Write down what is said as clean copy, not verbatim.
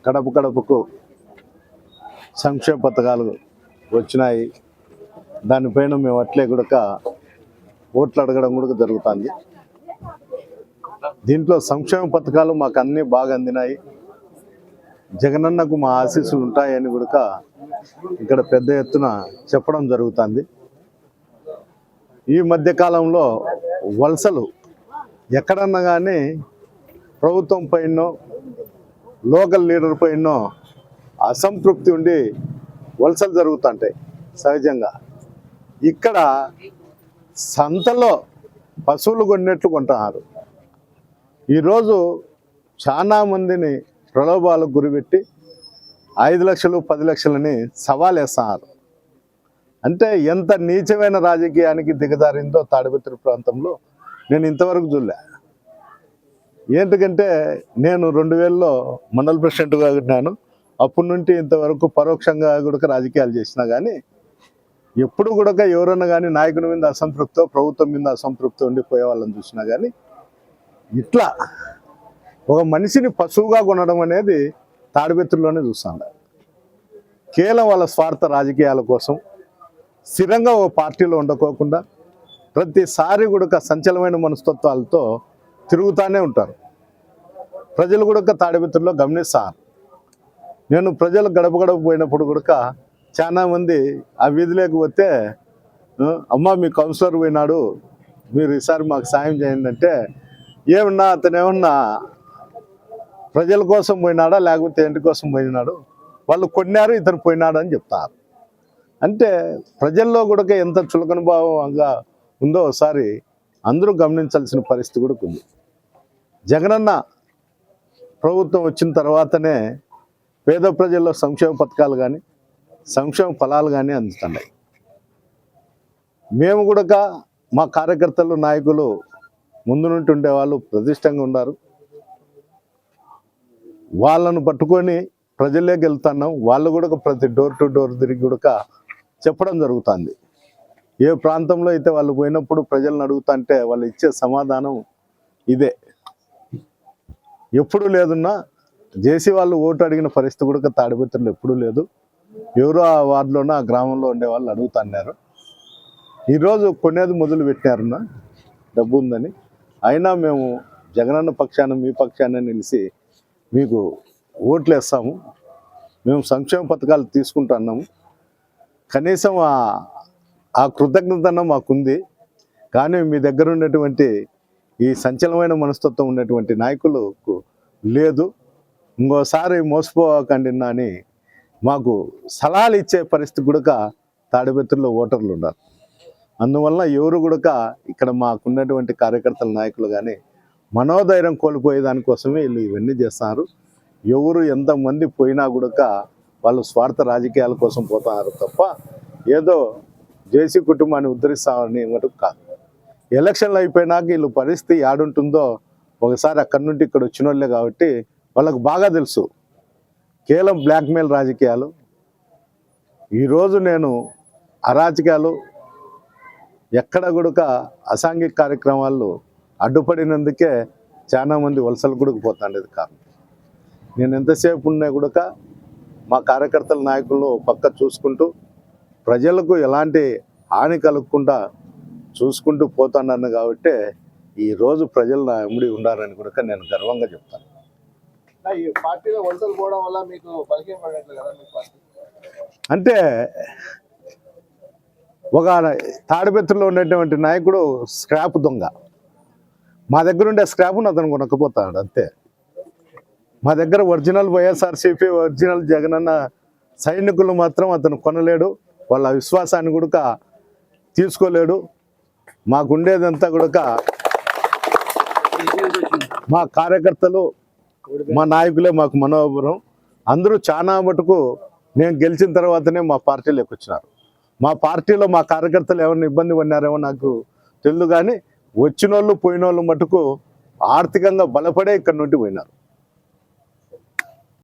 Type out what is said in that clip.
గడప గడపకు సంక్షేమ పథకాలు వచ్చినాయి. దానిపైన మేము అట్లే కూడా ఓట్లు అడగడం కూడా జరుగుతుంది. దీంట్లో సంక్షేమ పథకాలు మాకు అన్నీ బాగా అందినాయి. జగనన్నకు మా ఆశీస్సులు ఉంటాయని కూడా ఇక్కడ పెద్ద ఎత్తున చెప్పడం జరుగుతుంది. ఈ మధ్యకాలంలో వలసలు ఎక్కడన్నా కానీ ప్రభుత్వం పైనో లోకల్ లీడర్ పైనో అసంతృప్తి ఉండి వలసలు జరుగుతుంటాయి సహజంగా. ఇక్కడ సంతలో పశువులు కొన్నట్లు కొంటున్నారు. ఈరోజు చాలా మందిని ప్రలోభాలకు గురిపెట్టి 5 లక్షలు 10 లక్షలని సవాల్ వేస్తున్నారు. అంటే ఎంత నీచమైన రాజకీయానికి దిగజారిందో తాడిపత్రి ప్రాంతంలో నేను ఇంతవరకు చూడలే. ఏంటంటే నేను 2000లో మండల ప్రెసిడెంట్గా ఉన్నాను. అప్పటి నుండి ఇంతవరకు పరోక్షంగా కూడా రాజకీయాలు చేసినా కానీ ఎప్పుడు కూడా ఎవరన్నా కానీ నాయకుని మీద అసంతృప్తో ప్రభుత్వం మీద అసంతృప్తి ఉండిపోయే వాళ్ళని చూసినా కానీ ఇట్లా ఒక మనిషిని పశువుగా కొనడం అనేది తాడిపత్రిలోనే చూస్తాను. కేవలం వాళ్ళ స్వార్థ రాజకీయాల కోసం స్థిరంగా ఒక పార్టీలో ఉండకోకుండా ప్రతిసారి కూడా సంచలమైన మనస్తత్వాలతో తిరుగుతూనే ఉంటారు. ప్రజలు కూడా తాడిపత్రిలో గమనిస్తారు. నేను ప్రజలు గడప గడప పోయినప్పుడు కూడా చాలా మంది ఆ వీధిలోకి పోతే, అమ్మ మీ కౌన్సిలర్ పోయినాడు, మీరు ఈసారి మాకు సాయం చేయండి అంటే, ఏమన్నా అతను ఏమన్నా ప్రజల కోసం పోయినాడా లేకపోతే ఇంటి కోసం పోయినాడు, వాళ్ళు కొన్నారు ఇతను పోయినాడు అని చెప్తారు. అంటే ప్రజల్లో కూడా ఎంత చులకన భావంగా ఉందో ఒకసారి అందరూ గమనించాల్సిన పరిస్థితి కూడా ఉంది. జగనన్న ప్రభుత్వం వచ్చిన తర్వాతనే పేద ప్రజల్లో సంక్షేమ పథకాలు కానీ సంక్షేమ ఫలాలు కానీ అందుతున్నాయి. మేము కూడా మా కార్యకర్తలు నాయకులు ముందు నుండి ఉండేవాళ్ళు ప్రతిష్టంగా ఉన్నారు. వాళ్ళను పట్టుకొని ప్రజల్లోకి వెళ్తున్నాం. వాళ్ళు కూడా ప్రతి డోర్ టు డోర్ తిరిగి కూడా చెప్పడం జరుగుతుంది. ఏ ప్రాంతంలో అయితే వాళ్ళు పోయినప్పుడు ప్రజలను అడుగుతుంటే వాళ్ళు ఇచ్చే సమాధానం ఇదే. ఎప్పుడూ లేదున్నా జేసీ వాళ్ళు ఓటు అడిగిన పరిస్థితి కూడా తాడిపత్రిలో ఎప్పుడూ లేదు. ఎవరో ఆ వార్డులోనో ఆ గ్రామంలో ఉండే వాళ్ళు అడుగుతున్నారు. ఈరోజు కొనేది మొదలు పెట్టినారున్నా డబ్బు ఉందని. అయినా మేము జగనన్న పక్షాన మీ పక్షాన నిలిచి మీకు ఓట్లు వేస్తాము. మేము సంక్షేమ పథకాలు తీసుకుంటున్నాము. కనీసం ఆ కృతజ్ఞత మాకుంది. కానీ మీ దగ్గర ఉన్నటువంటి ఈ సంచలనమైన మనస్తత్వం ఉన్నటువంటి నాయకులకు లేదు. ఇంకోసారి మోసపోకండి అని మాకు సలహాలు ఇచ్చే పరిస్థితి కూడా తాడిపత్రిలో ఓటర్లు ఉన్నారు. అందువల్ల ఎవరు కూడా ఇక్కడ మాకున్నటువంటి కార్యకర్తల నాయకులు కానీ మనోధైర్యం కోల్పోయే దానికోసమే వీళ్ళు ఇవన్నీ చేస్తున్నారు. ఎవరు ఎంతమంది పోయినా కూడా వాళ్ళు స్వార్థ రాజకీయాల కోసం పోతున్నారు తప్ప ఏదో జేసీ కుటుంబాన్ని ఉద్ధరిస్తామని మటుకు కాదు. ఎలక్షన్లు అయిపోయినాక వీళ్ళు పరిస్థితి ఏడుంటుందో ఒకసారి అక్కడి నుండి ఇక్కడ వచ్చిన వాళ్ళే కాబట్టి వాళ్ళకు బాగా తెలుసు. కేవలం బ్లాక్మెయిల్ రాజకీయాలు. ఈరోజు నేను అరాజకీయాలు ఎక్కడ కూడా అసాంఘిక కార్యక్రమాలు అడ్డుపడినందుకే చాలామంది వలసలు కూడా పోతాండేది కారణం. నేను ఎంతసేపు ఉన్నా కూడా మా కార్యకర్తల నాయకులను పక్క చూసుకుంటూ ప్రజలకు ఎలాంటి హాని కలగకుండా చూసుకుంటూ పోతాను కాబట్టి ఈరోజు ప్రజలు నా ఎమ్మడి ఉండాలని కూడా నేను గర్వంగా చెప్తాను. ఈ పార్టీలో వలసలు పోవడం వల్ల మీకు బలహీన పడట్లేదు కదా మీ పార్టీ? అంటే ఒక తాడిపత్రిలో ఉండేటువంటి నాయకుడు స్క్రాప్ దొంగ. మా దగ్గర ఉండే స్క్రాప్ను అతను కొనకపోతాడు అంతే. మా దగ్గర ఒరిజినల్ వైఎస్ఆర్సీపీ ఒరిజినల్ జగనన్న సైనికులు మాత్రం అతను కొనలేడు. వాళ్ళ విశ్వాసాన్ని కూడా తీసుకోలేడు. మాకుండేదంతా కూడా మా కార్యకర్తలు మా నాయకులే మాకు మనోబలం. అందరూ చాలా మటుకు నేను గెలిచిన తర్వాతనే మా పార్టీలోకి వచ్చినారు. మా పార్టీలో మా కార్యకర్తలు ఎవరిని ఇబ్బంది పడినారేమో నాకు తెలియదు. కానీ వచ్చిన వాళ్ళు పోయిన వాళ్ళు మటుకు ఆర్థికంగా బలపడే ఇక్కడ నుండి పోయినారు.